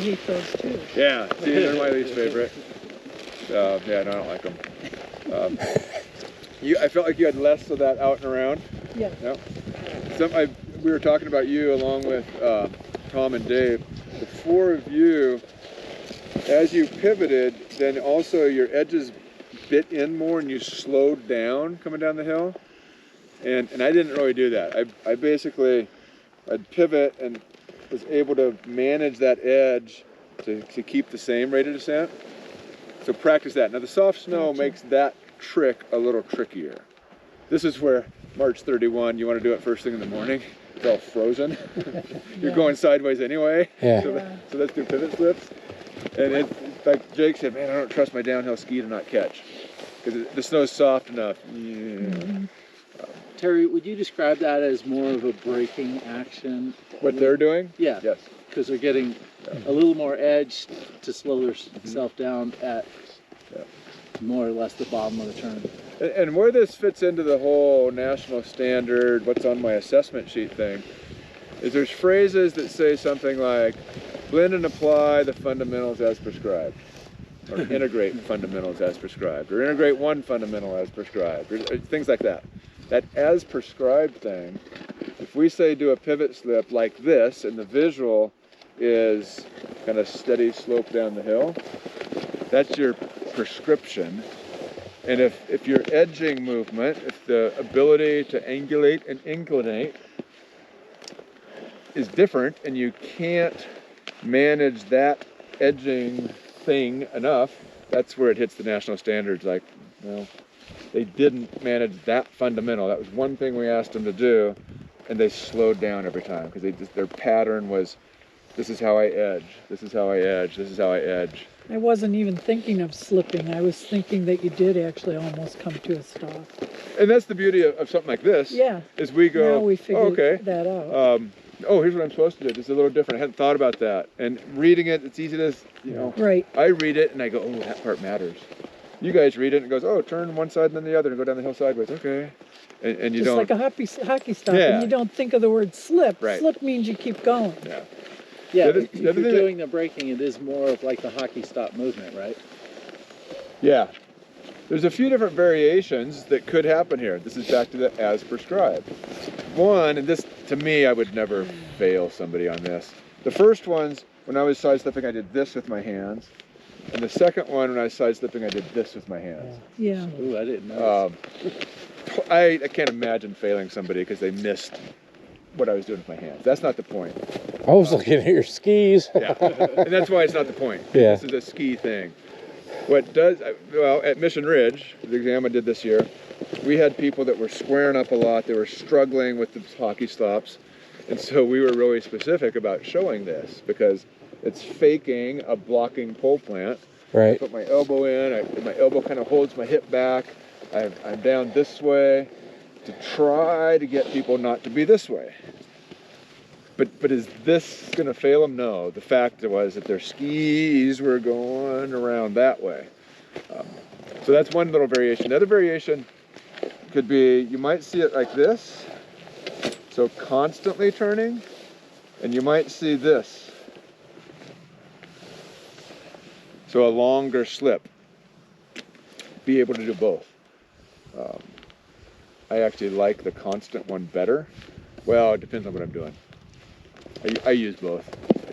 hate those too. Yeah, see, they're my least favorite. Yeah, no, I don't like them. I felt like you had less of that out and around. Yeah. Yep. We were talking about you along with Tom and Dave. The four of you, as you pivoted, then also your edges bit in more and you slowed down coming down the hill. And I didn't really do that. I'd pivot and was able to manage that edge to keep the same rate of descent. So practice that. Now the soft snow makes that trick a little trickier. This is where March 31, you want to do it first thing in the morning. It's all frozen. You're going sideways anyway. Yeah. So let's do pivot slips. And it's like Jake said, man, I don't trust my downhill ski to not catch. Because the snow's soft enough. Yeah. Terry, would you describe that as more of a braking action? What they're doing? Yeah. Yes. Because they're getting a little more edge to slow themselves down at more or less the bottom of the turn. And where this fits into the whole national standard, what's on my assessment sheet thing, is there's phrases that say something like, blend and apply the fundamentals as prescribed, or integrate fundamentals as prescribed, or integrate one fundamental as prescribed, or things like that. That as prescribed thing, if we say do a pivot slip like this, and the visual is kind of steady slope down the hill, that's your prescription. And if your edging movement, if the ability to angulate and inclinate is different and you can't manage that edging thing enough, that's where it hits the national standards. Like, well, they didn't manage that fundamental. That was one thing we asked them to do, and they slowed down every time because their pattern was, this is how I edge, this is how I edge, this is how I edge. I wasn't even thinking of slipping. I was thinking that you did actually almost come to a stop. And that's the beauty of something like this. Yeah. Is we go, now we figured okay, that out. Oh, here's what I'm supposed to do. This is a little different. I hadn't thought about that. And reading it, it's easy to, Right. I read it and I go, oh, that part matters. You guys read it and it goes, oh, turn one side and then the other and go down the hill sideways. Okay. And you Just don't. like a hockey stop. Yeah. And you don't think of the word slip. Right. Slip means you keep going. Yeah. Yeah, if you're doing the braking, it is more of like the hockey stop movement, right? Yeah. There's a few different variations that could happen here. This is back to the as prescribed. One, and this, to me, I would never fail somebody on this. The first ones, when I was side slipping, I did this with my hands. And the second one, when I was side slipping, I did this with my hands. Yeah. Ooh, I didn't know. I can't imagine failing somebody because they missed what I was doing with my hands. That's not the point. I was looking at your skis. Yeah, and that's why it's not the point. Yeah. This is a ski thing. What does, well, at Mission Ridge, the exam I did this year, we had people that were squaring up a lot. They were struggling with the hockey stops. And so we were really specific about showing this because it's faking a blocking pole plant. Right. I put my elbow in, my elbow kind of holds my hip back. I'm down this way to try to get people not to be this way. But is this going to fail them? No. The fact was that their skis were going around that way. So that's one little variation. Another variation could be, you might see it like this, so constantly turning, and you might see this. So a longer slip. Be able to do both. I actually like the constant one better. Well, it depends on what I'm doing. I use both.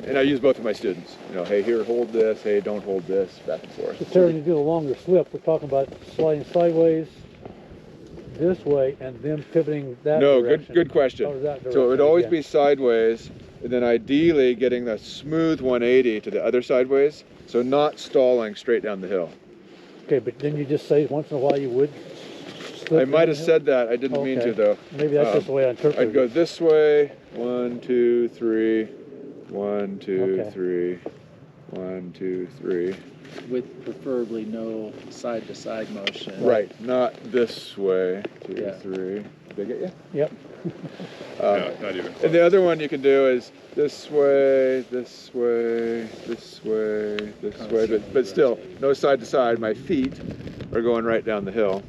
And I use both with my students. You know, hey, here, hold this. Hey, don't hold this. Back and forth. So Terry, to do a longer slip, we're talking about sliding sideways this way and then pivoting that direction. No, good question. So it would always be sideways, and then ideally getting the smooth 180 to the other sideways, so not stalling straight down the hill. Okay, but then you just say once in a while you would slip. I might have said that. I didn't mean to, though. Maybe that's just the way I interpret it. I'd go this way. 1, 2, 3. 1, 2, 3. 1, 2, 3. With preferably no side-to-side motion. Right, not this way. 2, 3. Did I get you? Yep. No, not even close. And the other one you can do is this way, this way, this way, this way, but still, no side to side. My feet are going right down the hill.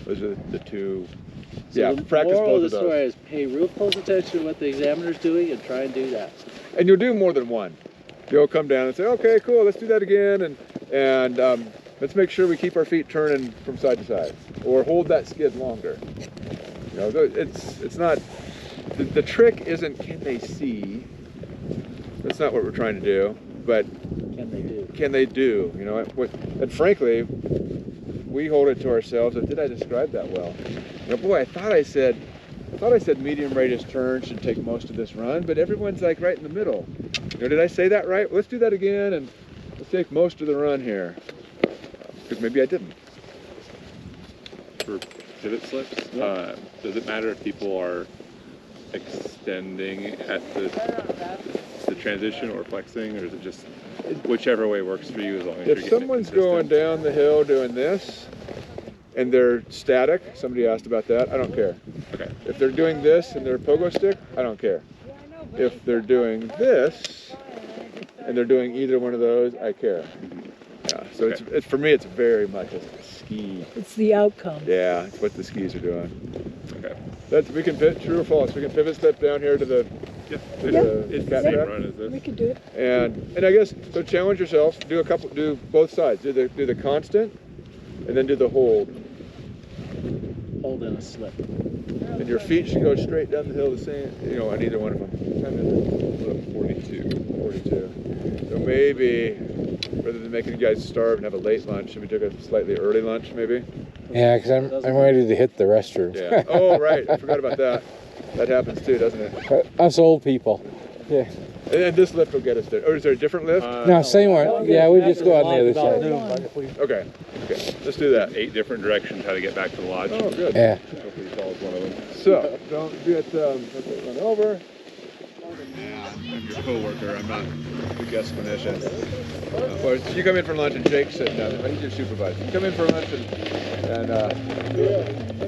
Those are the two. So yeah, the practice moral both of the of those. story is pay real close attention to what the examiner's doing and try and do that. and you'll do more than one. You'll come down and say, okay, cool, let's do that again, and let's make sure we keep our feet turning from side to side, or hold that skid longer. You know, it's not, the trick isn't can they see, that's not what we're trying to do, but can they do, you know, and frankly, we hold it to ourselves, did I describe that well? You know, boy, I thought I said medium radius turn should take most of this run, but everyone's like right in the middle. You know, did I say that right? Let's do that again, and let's take most of the run here. Because maybe I didn't. For pivot slips, does it matter if people are extending at the transition or flexing, or is it just whichever way works for you as long as you're If getting someone's it consistent? going down the hill doing this, and they're static, somebody asked about that, I don't care. Okay. If they're doing this and they're pogo stick, I don't care. If they're doing this, and they're doing either one of those, I care. Yeah, so it's for me, it's very much a ski. It's the outcome. Yeah, it's what the skis are doing. Okay. We can pivot, true or false, we can pivot step down here to the, Yeah. to Yeah. the It's the cat same track. run as this. We could do it. And I guess, so challenge yourself, do both sides. Do the constant, and then do the hold. Hold in a slip. And your feet should go straight down the hill the same, you know, on either one of them. What time is it? 42. So maybe, rather than making you guys starve and have a late lunch, we took a slightly early lunch, maybe? Yeah, because I'm ready to hit the restroom. Yeah. Oh, right. I forgot about that. That happens too, doesn't it? Us old people. Yeah. And this lift will get us there. Or is there a different lift? No, same one. Yeah, we just go on the other side. Okay. Let's do that. 8 different directions how to get back to the lodge. Oh, good. Yeah. Hopefully you follow one of them. So, don't get run over. Yeah, I'm your co-worker. I'm not the guest clinician. Well, you come in for lunch and Jake's sitting down there. He's your supervisor. You come in for lunch and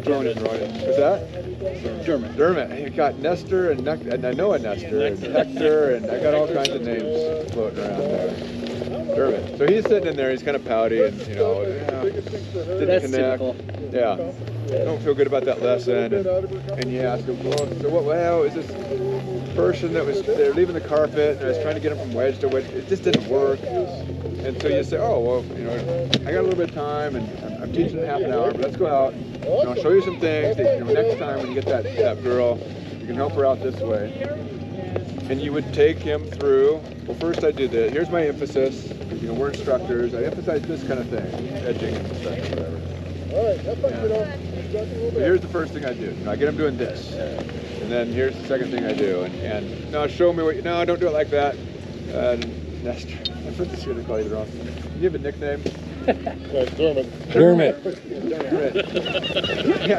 Ronan. What's that? Dermot. You got Nestor and I know a Nestor and Hector, and I got all kinds of names floating around there. Dermot. So he's sitting in there. He's kind of pouty and didn't That's connect. typical. Yeah. Don't feel good about that lesson. And you ask him, so what? Well, is this person they're leaving the carpet, and I was trying to get them from wedge to wedge. It just didn't work. And so you say, oh, well, I got a little bit of time, and I'm teaching in half an hour, but let's go out, and I'll show you some things that, next time when you get that girl, you can help her out this way. And you would take him through, well, first I do this. Here's my emphasis. We're instructors. I emphasize this kind of thing, edging and stuff, whatever. But here's the first thing I do. I get him doing this. And then here's the second thing I do. And now show me what no, don't do it like that. Nestor. I put this here to call you wrong. You have a nickname? Dermot. Yeah,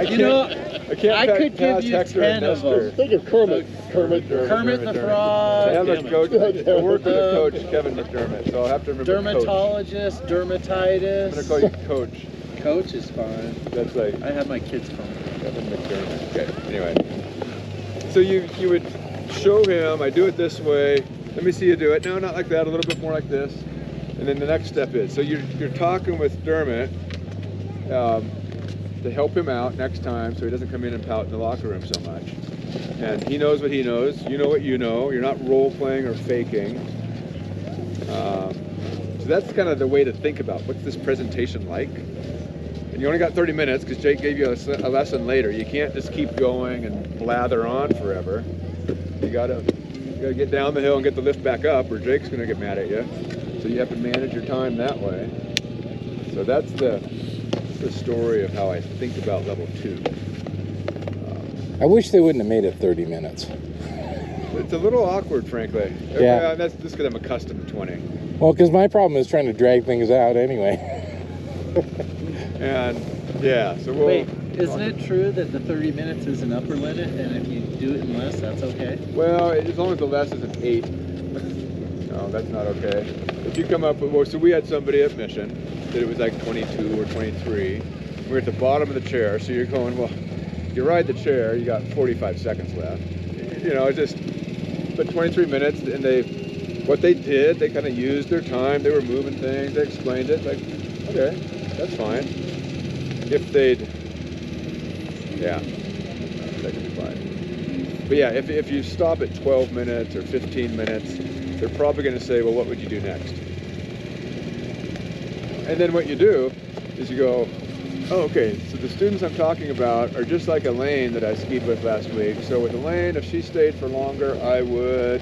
I could give you Hector 10 of them. Think of Kermit. Kermit the Frog. I have a coach. I work with a coach, Kevin McDermott, so I'll have to remember Dermatologist, Coach. dermatitis. I'm gonna call you Coach. Coach is fine. That's like I have my kids call me. Kevin McDermott. Okay. Anyway, so you would show him. I do it this way. Let me see you do it. No, not like that. A little bit more like this. And then the next step is, so you're talking with Dermot to help him out next time so he doesn't come in and pout in the locker room so much. And he knows what he knows, you know what you know, you're not role playing or faking. So that's kind of the way to think about what's this presentation like. And you only got 30 minutes because Jake gave you a lesson later. You can't just keep going and blather on forever. You gotta get down the hill and get the lift back up or Jake's gonna get mad at you. So you have to manage your time that way. So that's the story of how I think about level 2. I wish they wouldn't have made it 30 minutes. It's a little awkward, frankly. Yeah. That's just because I'm accustomed to 20. Well, because my problem is trying to drag things out anyway. And yeah, so we'll... Wait, isn't it true that the 30 minutes is an upper limit, and if you do it in less, that's okay? Well, as long as the less is an 8. No, that's not okay. If you come up with, well, so we had somebody at Mission that it was like 22 or 23. We're at the bottom of the chair, so you're going, well, you ride the chair, you got 45 seconds left. It's just, but 23 minutes, and what they did, they kind of used their time, they were moving things, they explained it, like, okay, that's fine. If they'd, yeah, that could be fine. But yeah, if you stop at 12 minutes or 15 minutes, they're probably going to say, well, what would you do next? And then what you do is you go, oh, okay, so the students I'm talking about are just like Elaine that I skied with last week. So with Elaine, if she stayed for longer, I would,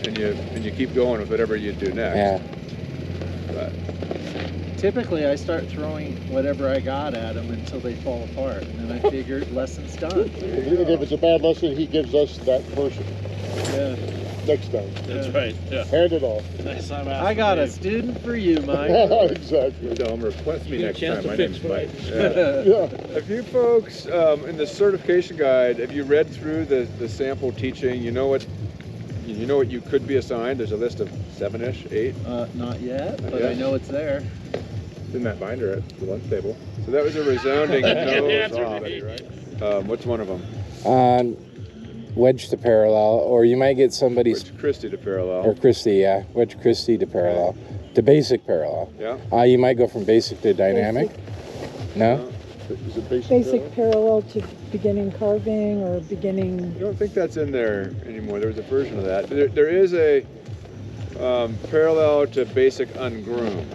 and you keep going with whatever you do next. Yeah. But, Typically, I start throwing whatever I got at them until they fall apart, and then I figure lesson's done. And if it's a bad lesson, he gives us that person Yeah. next time. That's right. Yeah. Hand it off. Next time I got a student for you, Mike. Exactly. Tell them request me next chance time. to My fix name's Mike. Yeah. have you folks, in the certification guide, have you read through the sample teaching? You know what you could be assigned? There's a list of 7-ish, 8. Not yet, Not but yet? I know it's there. It's in that binder at the lunch table. So that was a resounding The no. answer Bob. to me, right? What's one of them? Wedge to parallel, or you might get somebody's, Which Christie to or parallel. Christie, yeah, wedge Christie to parallel, to basic parallel. Yeah. You might go from basic to dynamic. No? Is it basic? Basic parallel to beginning carving or beginning, I don't think that's in there anymore. There was a version of that. There is a parallel to basic ungroomed.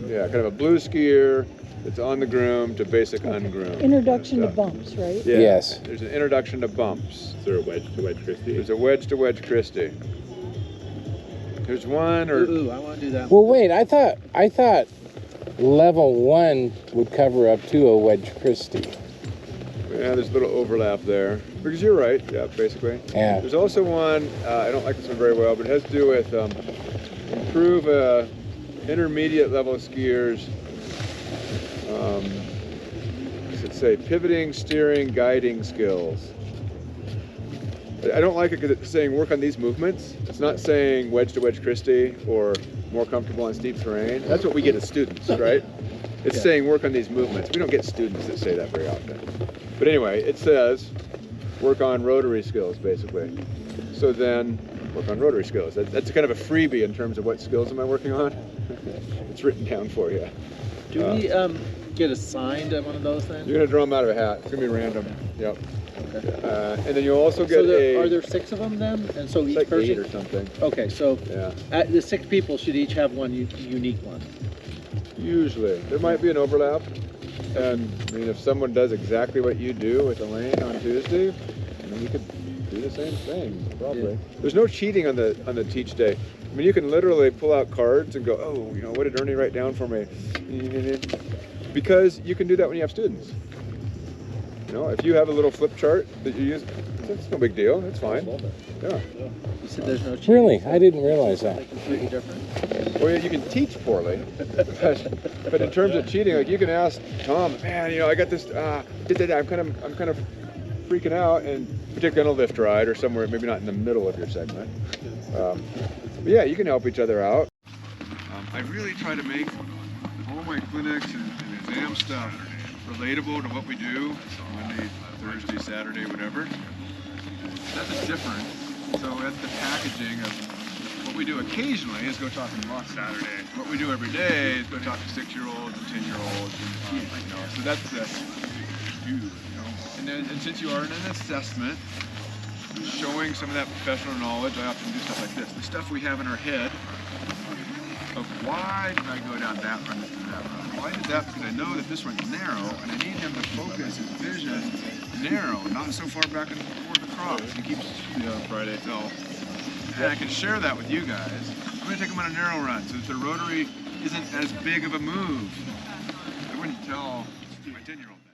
Yeah, kind of a blue skier that's on the groom to basic ungroomed. introduction to Stuff. bumps, right? Yeah. Yes. There's an introduction to bumps. Is there a wedge to wedge Christie? There's a wedge to wedge Christie. There's one or Ooh, I want to do that. Well, wait, I thought level 1 would cover up to a wedge Christie. yeah, there's a little overlap there. Because you're right, yeah, basically. Yeah. There's also one, I don't like this one very well, but it has to do with improve intermediate level skiers. Does it say pivoting, steering, guiding skills? I don't like it because it's saying work on these movements. It's not saying wedge to wedge Christie or more comfortable on steep terrain. That's what we get as students, right? It's saying work on these movements. We don't get students that say that very often. But anyway, it says work on rotary skills, basically. So then work on rotary skills. That's kind of a freebie in terms of what skills am I working on. It's written down for you. Do we get assigned at one of those then? You're gonna draw them out of a hat. It's gonna be random. Yep. Okay. And then you'll also get Are there 6 of them then? And so each like person. 8 or something. Okay, so Yeah. the 6 people should each have one unique one. Usually. There might be an overlap. And I mean, if someone does exactly what you do with Elaine on Tuesday, then you could do the same thing, probably. Yeah. There's no cheating on the teach day. I mean, you can literally pull out cards and go, oh, what did Ernie write down for me? Because you can do that when you have students. If you have a little flip chart that you use, it's no big deal. It's fine. Yeah. You said there's no cheating. Really? I didn't realize that. Like completely different. Well, you can teach poorly, but in terms of cheating, like you can ask Tom, man, I got this. I'm kind of freaking out, and particularly on a lift ride or somewhere, maybe not in the middle of your segment. But yeah, you can help each other out. I really try to make all my clinics and exam stuff relatable to what we do Monday, Thursday, Saturday, whatever. That's a difference. So that's the packaging of what we do occasionally is go talk to them on Saturday. What we do every day is go talk to 6-year-olds and 10-year-olds. So that's the you. And since you are in an assessment, showing some of that professional knowledge, I often do stuff like this. The stuff we have in our head of why did I go down that run instead of that run? Why did that? Because I know that this one's narrow, and I need him to focus his vision narrow, not so far back and forth across. He keeps Friday till. And I can share that with you guys. I'm going to take him on a narrow run so that the rotary isn't as big of a move. I wouldn't tell my 10-year-old that.